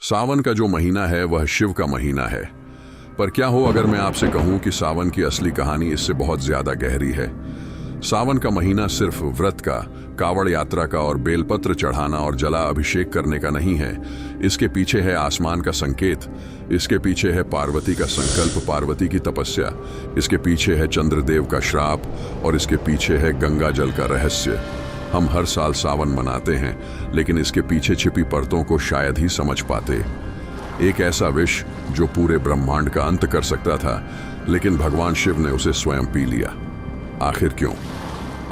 सावन का जो महीना है वह शिव का महीना है। पर क्या हो अगर मैं आपसे कहूं कि सावन की असली कहानी इससे बहुत ज्यादा गहरी है। सावन का महीना सिर्फ व्रत का, कावड़ यात्रा का और बेलपत्र चढ़ाना और जला अभिषेक करने का नहीं है। इसके पीछे है आसमान का संकेत, इसके पीछे है पार्वती का संकल्प, पार्वती की तपस्या, इसके पीछे है चंद्रदेव का श्राप और इसके पीछे है गंगा जल का रहस्य। हम हर साल सावन मनाते हैं, लेकिन इसके पीछे छिपी परतों को शायद ही समझ पाते। एक ऐसा विष जो पूरे ब्रह्मांड का अंत कर सकता था, लेकिन भगवान शिव ने उसे स्वयं पी लिया। आखिर क्यों?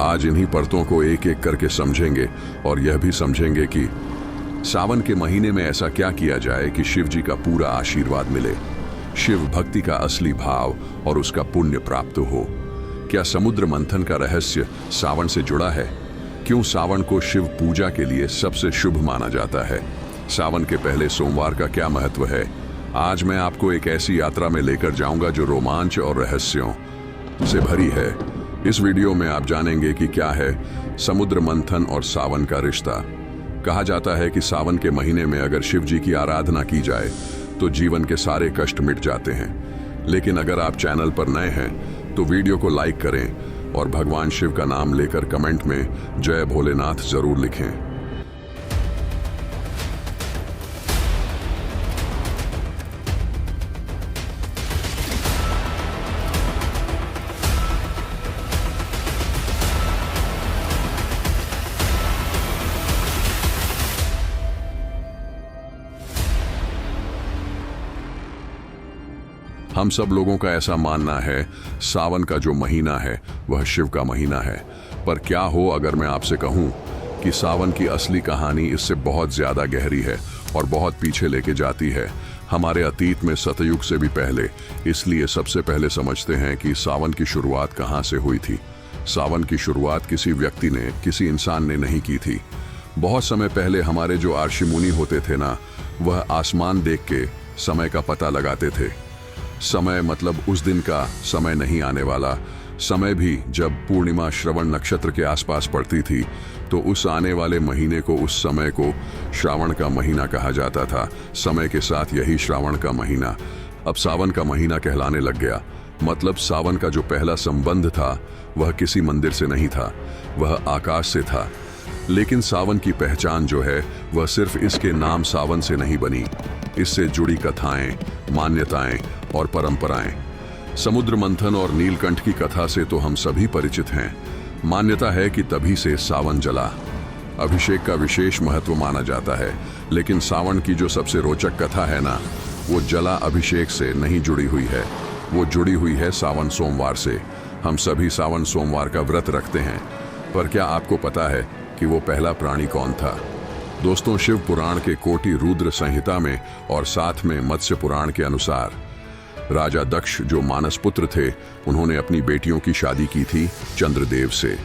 आज इन्हीं परतों को एक एक करके समझेंगे और यह भी समझेंगे कि सावन के महीने में ऐसा क्या किया जाए कि शिव जी का पूरा आशीर्वाद मिले, शिव भक्ति का असली भाव और उसका पुण्य प्राप्त हो। क्या समुद्र मंथन का रहस्य सावन से जुड़ा है? क्यों सावन को शिव पूजा के लिए सबसे शुभ माना जाता है? सावन के पहले सोमवार का क्या महत्व है? आज मैं आपको एक ऐसी यात्रा में लेकर जाऊंगा जो रोमांच और रहस्यों से भरी है। इस वीडियो में आप जानेंगे कि क्या है समुद्र मंथन और सावन का रिश्ता। कहा जाता है कि सावन के महीने में अगर शिव जी की आराधना की जाए तो जीवन के सारे कष्ट मिट जाते हैं। लेकिन अगर आप चैनल पर नए हैं तो वीडियो को लाइक करें और भगवान शिव का नाम लेकर कमेंट में जय भोलेनाथ जरूर लिखें। हम सब लोगों का ऐसा मानना है सावन का जो महीना है वह शिव का महीना है। पर क्या हो अगर मैं आपसे कहूं कि सावन की असली कहानी इससे बहुत ज्यादा गहरी है और बहुत पीछे लेके जाती है, हमारे अतीत में सतयुग से भी पहले। इसलिए सबसे पहले समझते हैं कि सावन की शुरुआत कहां से हुई थी। सावन की शुरुआत किसी व्यक्ति ने, किसी इंसान ने नहीं की थी। बहुत समय पहले हमारे जो ऋषि मुनि होते थे ना, वह आसमान देख के समय का पता लगाते थे। समय मतलब उस दिन का समय नहीं आने वाला समय भी जब पूर्णिमा श्रवण नक्षत्र के आसपास पड़ती थी, तो उस आने वाले महीने को, उस समय को श्रावण का महीना कहा जाता था। समय के साथ यही श्रावण का महीना अब सावन का महीना कहलाने लग गया। मतलब सावन का जो पहला संबंध था वह किसी मंदिर से नहीं था, वह आकाश से था। लेकिन सावन की पहचान जो है वह सिर्फ इसके नाम सावन से नहीं बनी। इससे जुड़ी कथाएं, मान्यताएं और परंपराएं। समुद्र मंथन और नीलकंठ की कथा से तो हम सभी परिचित हैं। मान्यता है कि तभी से सावन जला। अभिषेक का विशेष महत्व माना जाता है, लेकिन सावन की जो सबसे रोचक कथा है ना, वो जला अभिषेक से नहीं जुड़ी हुई है, वो जुड़ी हुई है सावन सोमवार से। हम सभी सावन सोमवार का व्रत रखते हैं। पर क्या आपको पता है कि वो पहला प्राणी कौन था? दोस्तों, शिव पुराण के कोटि रुद्र संहिता में और साथ में मत्स्य पुराण के अनुसार राजा दक्ष जो मानस पुत्र थे, उन्होंने अपनी बेटियों की शादी की थी चंद्रदेव से।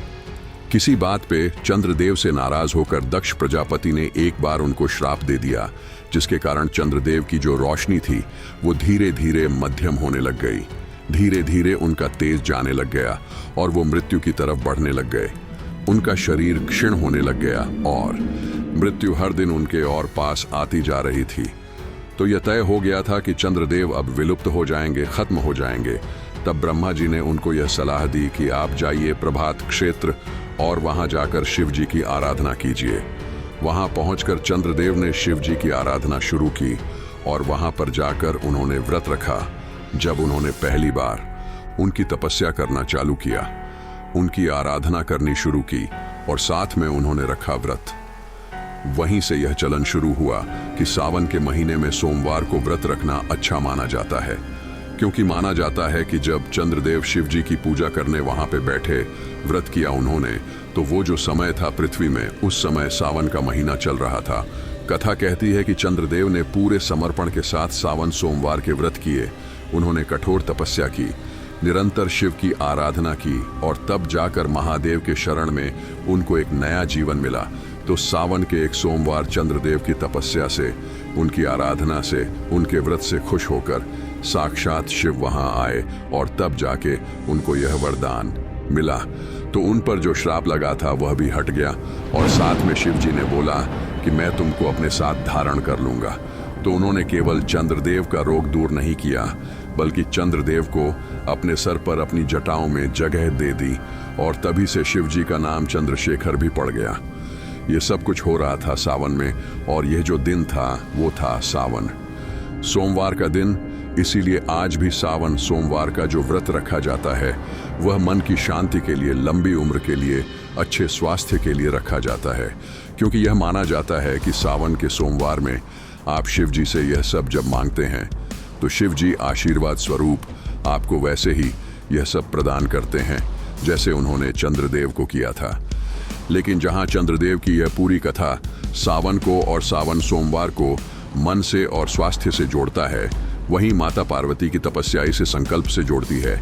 किसी बात पे चंद्रदेव से नाराज होकर दक्ष प्रजापति ने एक बार उनको श्राप दे दिया, जिसके कारण चंद्रदेव की जो रोशनी थी वो धीरे धीरे मध्यम होने लग गई। धीरे धीरे उनका तेज जाने लग गया और वो मृत्यु की तरफ बढ़ने लग गए। उनका शरीर क्षीण होने लग गया और मृत्यु हर दिन उनके और पास आती जा रही थी। तो यह तय हो गया था कि चंद्रदेव अब विलुप्त हो जाएंगे, खत्म हो जाएंगे। तब ब्रह्मा जी ने उनको यह सलाह दी कि आप जाइए प्रभात क्षेत्र और वहां जाकर शिव जी की आराधना कीजिए। वहां पहुंचकर चंद्रदेव ने शिव जी की आराधना शुरू की और वहां पर जाकर उन्होंने व्रत रखा। जब उन्होंने पहली बार उनकी तपस्या करना चालू किया, उनकी आराधना करनी शुरू की और साथ में उन्होंने रखा व्रत। वहीं से यह चलन शुरू हुआ कि सावन के महीने में सोमवार को व्रत रखना अच्छा माना जाता है, क्योंकि माना जाता है कि जब चंद्रदेव शिव जी की पूजा करने वहां पे बैठे, व्रत किया उन्होंने, तो वो जो समय था पृथ्वी में, उस समय सावन का महीना चल रहा था। कथा कहती है कि चंद्रदेव ने पूरे समर्पण के साथ सावन सोमवार के व्रत किए। उन्होंने कठोर तपस्या की, निरंतर शिव की आराधना की और तब जाकर महादेव के शरण में उनको एक नया जीवन मिला। तो सावन के एक सोमवार चंद्रदेव की तपस्या से, उनकी आराधना से, उनके व्रत से खुश होकर साक्षात शिव वहां आए और तब जाके उनको यह वरदान मिला। तो उन पर जो श्राप लगा था वह भी हट गया और साथ में शिव जी ने बोला कि मैं तुमको अपने साथ धारण कर लूंगा। तो उन्होंने केवल चंद्रदेव का रोग दूर नहीं किया, बल्कि चंद्रदेव को अपने सर पर अपनी जटाओं में जगह दे दी और तभी से शिव जी का नाम चंद्रशेखर भी पड़ गया। ये सब कुछ हो रहा था सावन में, और यह जो दिन था वो था सावन, सोमवार का दिन। इसीलिए आज भी सावन सोमवार का जो व्रत रखा जाता है वह मन की शांति के लिए, लंबी उम्र के लिए, अच्छे स्वास्थ्य के लिए रखा जाता है, क्योंकि यह माना जाता है कि सावन के सोमवार में आप शिव जी से यह सब जब मांगते हैं तो शिव जी आशीर्वाद स्वरूप आपको वैसे ही यह सब प्रदान करते हैं जैसे उन्होंने चंद्रदेव को किया था। लेकिन जहां चंद्रदेव की यह पूरी कथा सावन को और सावन सोमवार को मन से और स्वास्थ्य से जोड़ता है, वहीं माता पार्वती की तपस्या इसे संकल्प से जोड़ती है,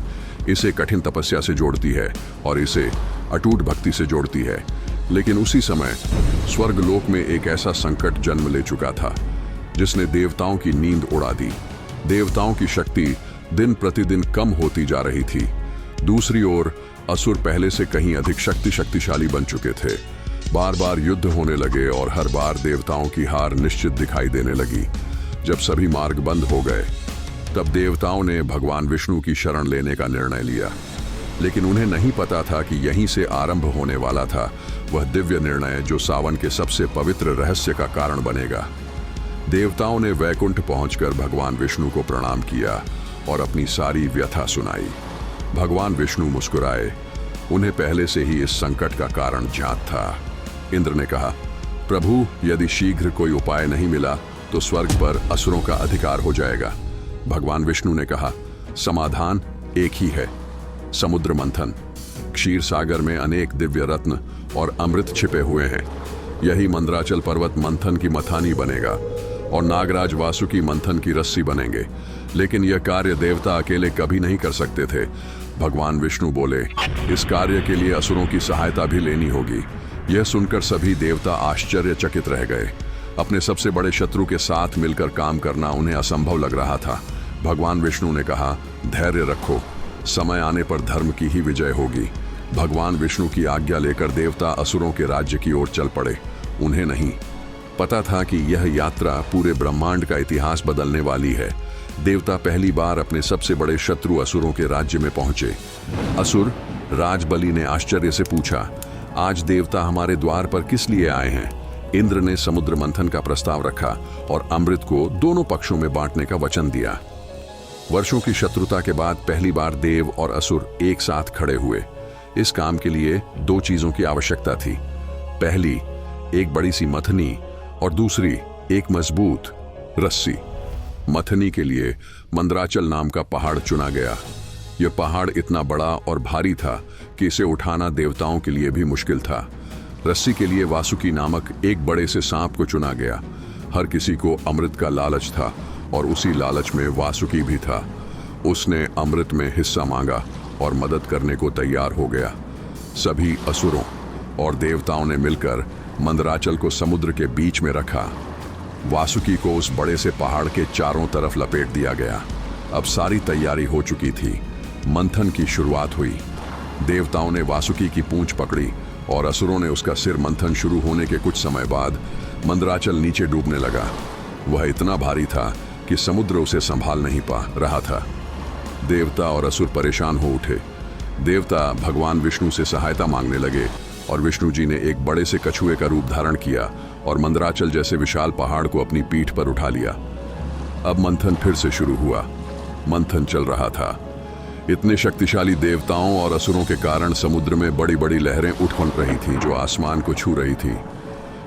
इसे कठिन तपस्या से जोड़ती है और इसे अटूट भक्ति से जोड़ती है। लेकिन उसी समय स्वर्गलोक में एक ऐसा संकट जन्म ले चुका था जिसने देवताओं की नींद उड़ा दी। देवताओं की शक्ति दिन प्रतिदिन कम होती जा रही थी। दूसरी ओर असुर पहले से कहीं अधिक शक्तिशाली बन चुके थे। बार बार युद्ध होने लगे और हर बार देवताओं की हार निश्चित दिखाई देने लगी। जब सभी मार्ग बंद हो गए तब देवताओं ने भगवान विष्णु की शरण लेने का निर्णय लिया। लेकिन उन्हें नहीं पता था कि यहीं से आरंभ होने वाला था वह दिव्य निर्णय जो सावन के सबसे पवित्र रहस्य का कारण बनेगा। देवताओं ने वैकुंठ पहुंचकर भगवान विष्णु को प्रणाम किया और अपनी सारी व्यथा सुनाई। भगवान विष्णु मुस्कुराए। उन्हें पहले से ही इस संकट का कारण ज्ञात था। इंद्र ने कहा, प्रभु, यदि शीघ्र कोई उपाय नहीं मिला तो स्वर्ग पर असुरों का अधिकार हो जाएगा। भगवान विष्णु ने कहा, समाधान एक ही है, समुद्र मंथन। क्षीर सागर में अनेक दिव्य रत्न और अमृत छिपे हुए हैं। यही मंदराचल पर्वत मंथन की मथानी बनेगा और नागराज वासुकी मंथन की रस्सी बनेंगे। लेकिन यह कार्य देवता अकेले कभी नहीं कर सकते थे। भगवान विष्णु बोले, इस कार्य के लिए असुरों की सहायता भी लेनी होगी। यह सुनकर सभी देवता आश्चर्यचकित रह गए। अपने सबसे बड़े शत्रु के साथ मिलकर काम करना उन्हें असंभव लग रहा था। भगवान विष्णु ने कहा, धैर्य रखो, समय आने पर धर्म की ही विजय होगी। भगवान विष्णु की आज्ञा लेकर देवता असुरों के राज्य की ओर चल पड़े। उन्हें नहीं पता था कि यह यात्रा पूरे ब्रह्मांड का इतिहास बदलने वाली है। देवता पहली बार अपने सबसे बड़े शत्रु असुरों के राज्य में पहुंचे। असुर राज बलि ने आश्चर्य से पूछा, आज देवता हमारे द्वार पर किस लिए आए हैं? इंद्र ने समुद्र मंथन का प्रस्ताव रखा और अमृत को दोनों पक्षों में बांटने का वचन दिया। वर्षों की शत्रुता के बाद पहली बार देव और असुर एक साथ खड़े हुए। इस काम के लिए दो चीजों की आवश्यकता थी। पहली एक बड़ी सी मथनी और दूसरी एक मजबूत रस्सी। मथनी के लिए मंदराचल नाम का पहाड़ चुना गया। यह पहाड़ इतना बड़ा और भारी था कि इसे उठाना देवताओं के लिए भी मुश्किल था। रस्सी के लिए वासुकी नामक एक बड़े से सांप को चुना गया। हर किसी को अमृत का लालच था और उसी लालच में वासुकी भी था। उसने अमृत में हिस्सा मांगा और मदद करने को तैयार हो गया। सभी असुरों और देवताओं ने मिलकर मंदराचल को समुद्र के बीच में रखा। वासुकी को उस बड़े से पहाड़ के चारों तरफ लपेट दिया गया। अब सारी तैयारी हो चुकी थी। मंथन की शुरुआत हुई। देवताओं ने वासुकी की पूंछ पकड़ी और असुरों ने उसका सिर। मंथन शुरू होने के कुछ समय बाद मंदराचल नीचे डूबने लगा। वह इतना भारी था कि समुद्र उसे संभाल नहीं पा रहा था। देवता और असुर परेशान हो उठे। देवता भगवान विष्णु से सहायता मांगने लगे और विष्णु जी ने एक बड़े से कछुए का रूप धारण किया और मंदराचल जैसे विशाल पहाड़ को अपनी पीठ पर उठा लिया। अब मंथन फिर से शुरू हुआ। मंथन चल रहा था। इतने शक्तिशाली देवताओं और असुरों के कारण समुद्र में बड़ी बड़ी लहरें उठ रही थीं जो आसमान को छू रही थी।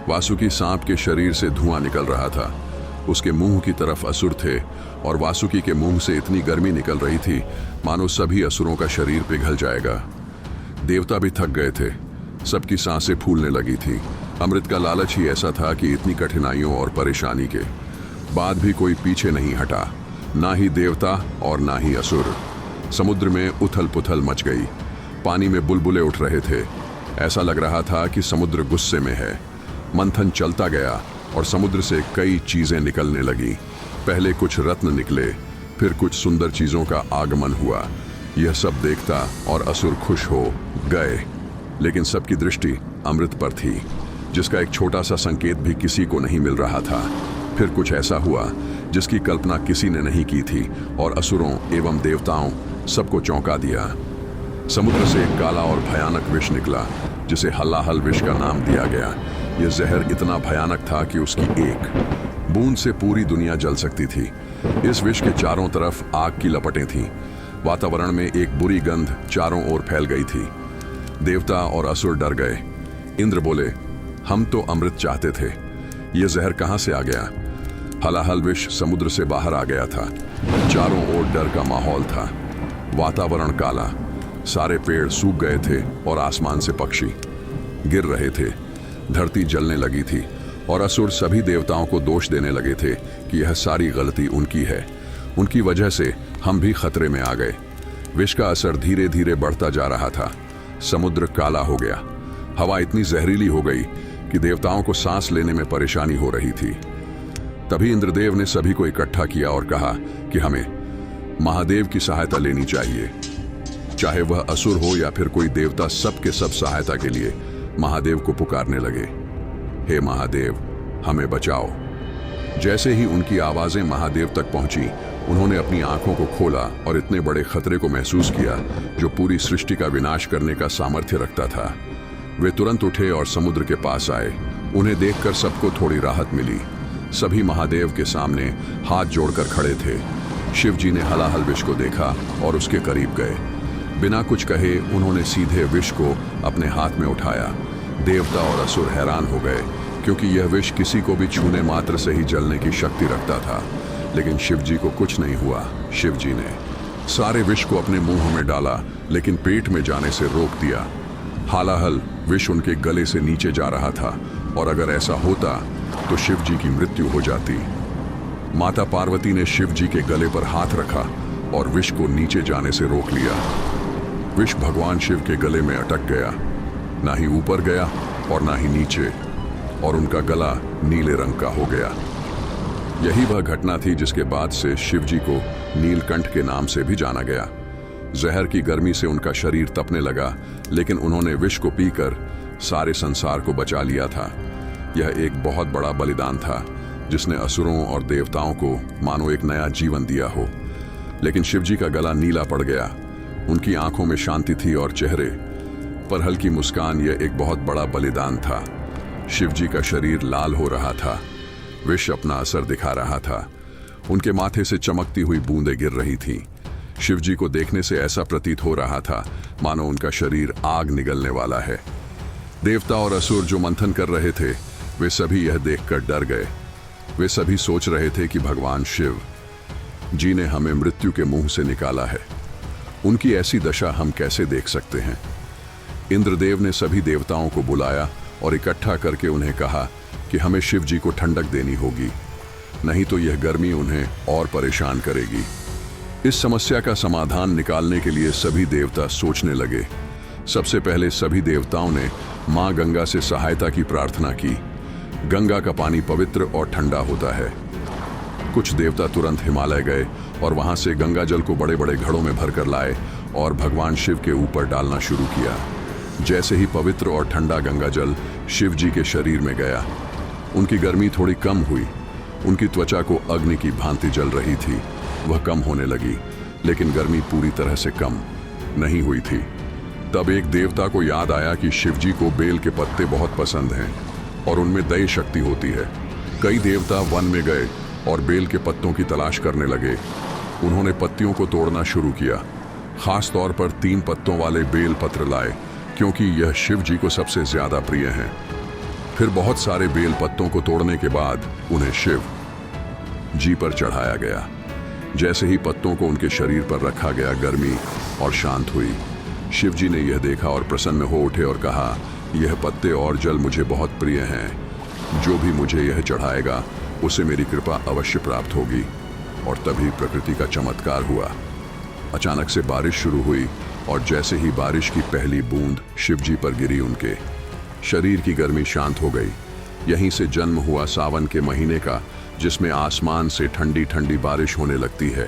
वासुकी सांप के शरीर से धुआं निकल रहा था। उसके मुंह की तरफ असुर थे और वासुकी के मुंह से इतनी गर्मी निकल रही थी मानो सभी असुरों का शरीर पिघल जाएगा। देवता भी थक गए थे। सबकी सांसें फूलने लगी थी। अमृत का लालच ही ऐसा था कि इतनी कठिनाइयों और परेशानी के बाद भी कोई पीछे नहीं हटा, ना ही देवता और ना ही असुर। समुद्र में उथल पुथल मच गई। पानी में बुलबुले उठ रहे थे। ऐसा लग रहा था कि समुद्र गुस्से में है। मंथन चलता गया और समुद्र से कई चीजें निकलने लगी। पहले कुछ रत्न निकले, फिर कुछ सुंदर चीजों का आगमन हुआ। यह सब देखता और असुर खुश हो गए, लेकिन सबकी दृष्टि अमृत पर थी, जिसका एक छोटा सा संकेत भी किसी को नहीं मिल रहा था। फिर कुछ ऐसा हुआ जिसकी कल्पना किसी ने नहीं की थी और असुरों एवं देवताओं सबको चौंका दिया। समुद्र से एक काला और भयानक विष निकला जिसे हलाहल विष का नाम दिया गया। यह जहर इतना भयानक था कि उसकी एक बूंद से पूरी दुनिया जल सकती थी। इस विष के चारों तरफ आग की लपटें थीं। वातावरण में एक बुरी गंध चारों ओर फैल गई थी। देवता और असुर डर गए। इंद्र बोले, हम तो अमृत चाहते थे, यह जहर कहां से आ गया? हलाहल विष समुद्र से बाहर आ गया था। चारों ओर डर का माहौल था। वातावरण काला, सारे पेड़ सूख गए थे और आसमान से पक्षी गिर रहे थे। धरती जलने लगी थी और असुर सभी देवताओं को दोष देने लगे थे कि यह सारी गलती उनकी है। उनकी वजह से हम भी खतरे में आ गए। विष का असर धीरे धीरे बढ़ता जा रहा था। समुद्र काला हो गया। हवा इतनी जहरीली हो गई कि देवताओं को सांस लेने में परेशानी हो रही थी। तभी इंद्रदेव ने सभी को इकट्ठा किया और कहा कि हमें महादेव की सहायता लेनी चाहिए। चाहे वह असुर हो या फिर कोई देवता, सबके सब सहायता के लिए महादेव को पुकारने लगे। हे महादेव, हमें बचाओ। जैसे ही उनकी आवाजें महादेव तक पहुंची, उन्होंने अपनी आंखों को खोला और इतने बड़े खतरे को महसूस किया जो पूरी सृष्टि का विनाश करने का सामर्थ्य रखता था। वे तुरंत उठे और समुद्र के पास आए। उन्हें देखकर सबको थोड़ी राहत मिली। सभी महादेव के सामने हाथ जोड़कर खड़े थे। शिव जी ने हलाहल विष को देखा और उसके करीब गए। बिना कुछ कहे उन्होंने सीधे विष को अपने हाथ में उठाया। देवता और असुर हैरान हो गए क्योंकि यह विष किसी को भी छूने मात्र से ही जलने की शक्ति रखता था। लेकिन शिव जी को कुछ नहीं हुआ। शिव जी ने सारे विष को अपने मुंह में डाला लेकिन पेट में जाने से रोक दिया। हलाहल विष उनके गले से नीचे जा रहा था और अगर ऐसा होता तो शिव जी की मृत्यु हो जाती। माता पार्वती ने शिव जी के गले पर हाथ रखा और विष को नीचे जाने से रोक लिया। विष भगवान शिव के गले में अटक गया, ना ही ऊपर गया और ना ही नीचे, और उनका गला नीले रंग का हो गया। यही वह घटना थी जिसके बाद से शिव जी को नीलकंठ के नाम से भी जाना गया। जहर की गर्मी से उनका शरीर तपने लगा, लेकिन उन्होंने विष को पीकर सारे संसार को बचा लिया था। यह एक बहुत बड़ा बलिदान था जिसने असुरों और देवताओं को मानो एक नया जीवन दिया हो। लेकिन शिव जी का गला नीला पड़ गया। उनकी आंखों में शांति थी और चेहरे पर हल्की मुस्कान। यह एक बहुत बड़ा बलिदान था। शिव जी का शरीर लाल हो रहा था। विष अपना असर दिखा रहा था। उनके माथे से चमकती हुई बूंदें गिर रही थीं। शिव जी को देखने से ऐसा प्रतीत हो रहा था मानो उनका शरीर आग निगलने वाला है। देवता और असुर जो मंथन कर रहे थे, वे सभी यह देखकर डर गए। वे सभी सोच रहे थे कि भगवान शिव जी ने हमें मृत्यु के मुंह से निकाला है। उनकी ऐसी दशा हम कैसे देख सकते हैं? इंद्रदेव ने सभी देवताओं को बुलाया और इकट्ठा करके उन्हें कहा कि हमें शिव जी को ठंडक देनी होगी, नहीं तो यह गर्मी उन्हें और परेशान करेगी। इस समस्या का समाधान निकालने के लिए सभी देवता सोचने लगे। सबसे पहले सभी देवताओं ने मां गंगा से सहायता की प्रार्थना की। गंगा का पानी पवित्र और ठंडा होता है। कुछ देवता तुरंत हिमालय गए और वहां से गंगा जल को बड़े बड़े घड़ों में भरकर लाए और भगवान शिव के ऊपर डालना शुरू किया। जैसे ही पवित्र और ठंडा गंगा जल शिव जी के शरीर में गया, उनकी गर्मी थोड़ी कम हुई। उनकी त्वचा को अग्नि की भांति जल रही थी। वह कम होने लगी, लेकिन गर्मी पूरी तरह से कम नहीं हुई थी। तब एक देवता को याद आया कि शिव जी को बेल के पत्ते बहुत पसंद हैं और उनमें दई शक्ति होती है। कई देवता वन में गए और बेल के पत्तों की तलाश करने लगे। उन्होंने पत्तियों को तोड़ना शुरू किया। खास तौर पर 3 पत्तों वाले बेल पत्र लाए, क्योंकि यह शिव जी को सबसे ज्यादा प्रिय हैं। फिर बहुत सारे बेल पत्तों को तोड़ने के बाद उन्हें शिव जी पर चढ़ाया गया। जैसे ही पत्तों को उनके शरीर पर रखा गया, गर्मी और शांत हुई। शिव जी ने यह देखा और प्रसन्न हो उठे और कहा, यह पत्ते और जल मुझे बहुत प्रिय हैं। जो भी मुझे यह चढ़ाएगा उसे मेरी कृपा अवश्य प्राप्त होगी। और तभी प्रकृति का चमत्कार हुआ। अचानक से बारिश शुरू हुई और जैसे ही बारिश की पहली बूंद शिव जी पर गिरी, उनके शरीर की गर्मी शांत हो गई। यहीं से जन्म हुआ सावन के महीने का, जिसमें आसमान से ठंडी ठंडी बारिश होने लगती है।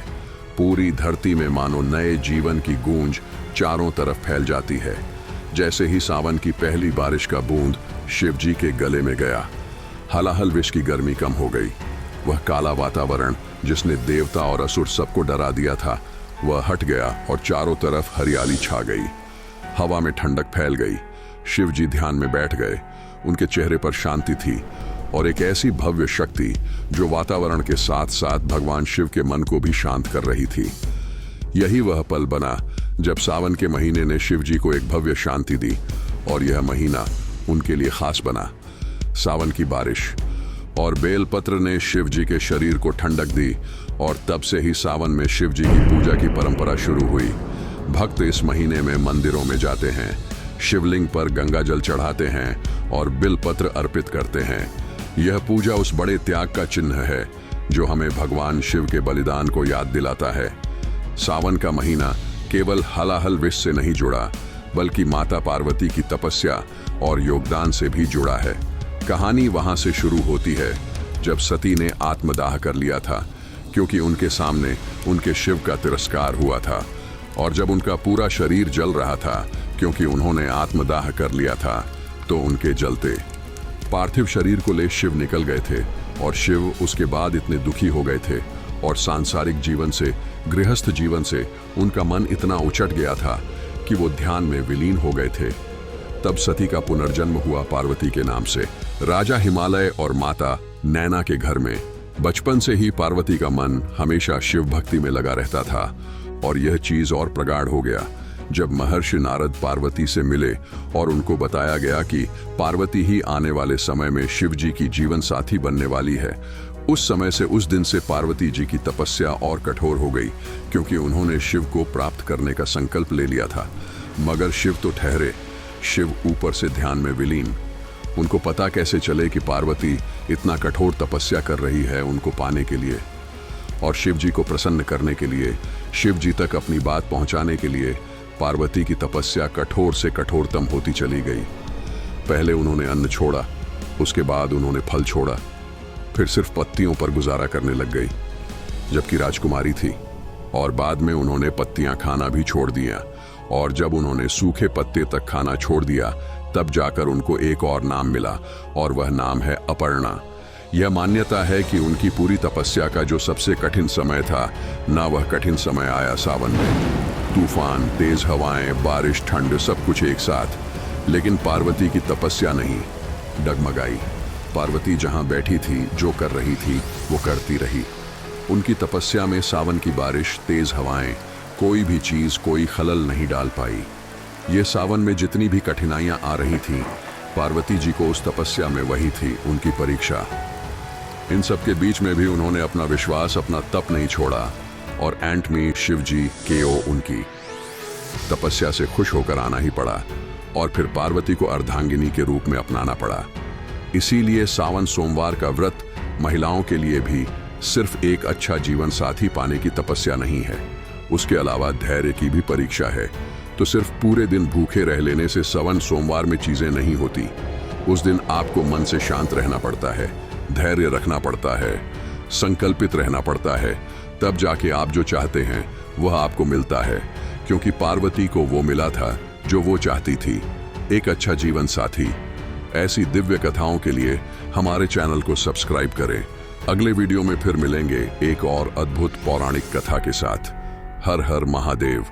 पूरी धरती में मानो नए जीवन की गूंज चारों तरफ फैल जाती है। जैसे ही सावन की पहली बारिश का बूंद शिव जी के गले में गया, हलाहल विष की गर्मी कम हो गई। वह काला वातावरण जिसने देवता और असुर सबको डरा दिया था, वह हट गया और चारों तरफ हरियाली छा गई। हवा में ठंडक फैल गई। शिव जी ध्यान में बैठ गए। उनके चेहरे पर शांति थी और एक ऐसी भव्य शक्ति जो वातावरण के साथ साथ भगवान शिव के मन को भी शांत कर रही थी। यही वह पल बना जब सावन के महीने ने शिव जी को एक भव्य शांति दी और यह महीना उनके लिए खास बना। सावन की बारिश और बेलपत्र ने शिव जी के शरीर को ठंडक दी और तब से ही सावन में शिव जी की पूजा की परंपरा शुरू हुई। भक्त इस महीने में मंदिरों में जाते हैं, शिवलिंग पर गंगा जल चढ़ाते हैं और बिलपत्र अर्पित करते हैं। यह पूजा उस बड़े त्याग का चिन्ह है जो हमें भगवान शिव के बलिदान को याद दिलाता है। सावन का महीना केवल हलाहल विष से नहीं जुड़ा, बल्कि माता पार्वती की तपस्या और योगदान से भी जुड़ा है। कहानी वहां से शुरू होती है जब सती ने आत्मदाह कर लिया था, क्योंकि उनके सामने उनके शिव का तिरस्कार हुआ था, और जब उनका पूरा शरीर जल रहा था क्योंकि उन्होंने आत्मदाह कर लिया था, तो उनके जलते पार्थिव शरीर को ले शिव निकल गए थे और शिव उसके बाद इतने दुखी हो गए थे और सांसारिक जीवन से, गृहस्थ जीवन से उनका मन इतना उचट गया था कि वो ध्यान में विलीन हो गए थे। तब सती का पुनर्जन्म हुआ पार्वती के नाम से, राजा हिमालय और माता नैना के घर में। बचपन से ही पार्वती का मन हमेशा शिव भक्ति में लगा रहता था और यह चीज और प्रगाढ़ हो गया जब महर्षि नारद पार्वती से मिले और उनको बताया गया कि पार्वती ही आने वाले समय में शिव जी की जीवन साथी बनने वाली है। उस समय से, उस दिन से पार्वती जी की तपस्या और कठोर हो गई, क्योंकि उन्होंने शिव को प्राप्त करने का संकल्प ले लिया था। मगर शिव तो ठहरे, शिव ऊपर से ध्यान में विलीन। उनको पता कैसे चले कि पार्वती इतना कठोर तपस्या कर रही है उनको पाने के लिए, और शिव जी को प्रसन्न करने के लिए, शिव जी तक अपनी बात पहुंचाने के लिए पार्वती की तपस्या कठोर से कठोरतम होती चली गई। पहले उन्होंने अन्न छोड़ा, उसके बाद उन्होंने फल छोड़ा, फिर सिर्फ पत्तियों पर गुजारा करने लग गई जबकि राजकुमारी थी, और बाद में उन्होंने पत्तियां खाना भी छोड़ दिया। और जब उन्होंने सूखे पत्ते तक खाना छोड़ दिया, तब जाकर उनको एक और नाम मिला, और वह नाम है अपर्णा। यह मान्यता है कि उनकी पूरी तपस्या का जो सबसे कठिन समय था, ना वह कठिन समय आया सावन में। तूफान, तेज हवाएं, बारिश, ठंड, सब कुछ एक साथ, लेकिन पार्वती की तपस्या नहीं डगमगाई। पार्वती जहां बैठी थी, जो कर रही थी, वो करती रही। उनकी तपस्या में सावन की बारिश, तेज हवाएं, कोई भी चीज, कोई खलल नहीं डाल पाई। ये सावन में जितनी भी कठिनाइयां आ रही थीं, पार्वती जी को उस तपस्या में वही थी उनकी परीक्षा। इन सब के बीच में भी उन्होंने अपना विश्वास, अपना तप नहीं छोड़ा, और एंट में शिव जी केओ उनकी तपस्या से खुश होकर आना ही पड़ा, और फिर पार्वती को अर्धांगिनी के रूप में अपनाना पड़ा। इसीलिए सावन सोमवार का व्रत महिलाओं के लिए भी सिर्फ एक अच्छा जीवन साथी पाने की तपस्या नहीं है, उसके अलावा धैर्य की भी परीक्षा है। तो सिर्फ पूरे दिन भूखे रह लेने से सावन सोमवार में चीजें नहीं होती। उस दिन आपको मन से शांत रहना पड़ता है, धैर्य रखना पड़ता है, संकल्पित रहना पड़ता है, तब जाके आप जो चाहते हैं वह आपको मिलता है, क्योंकि पार्वती को वो मिला था जो वो चाहती थी, एक अच्छा जीवन साथी। ऐसी दिव्य कथाओं के लिए हमारे चैनल को सब्सक्राइब करें। अगले वीडियो में फिर मिलेंगे एक और अद्भुत पौराणिक कथा के साथ। हर हर महादेव।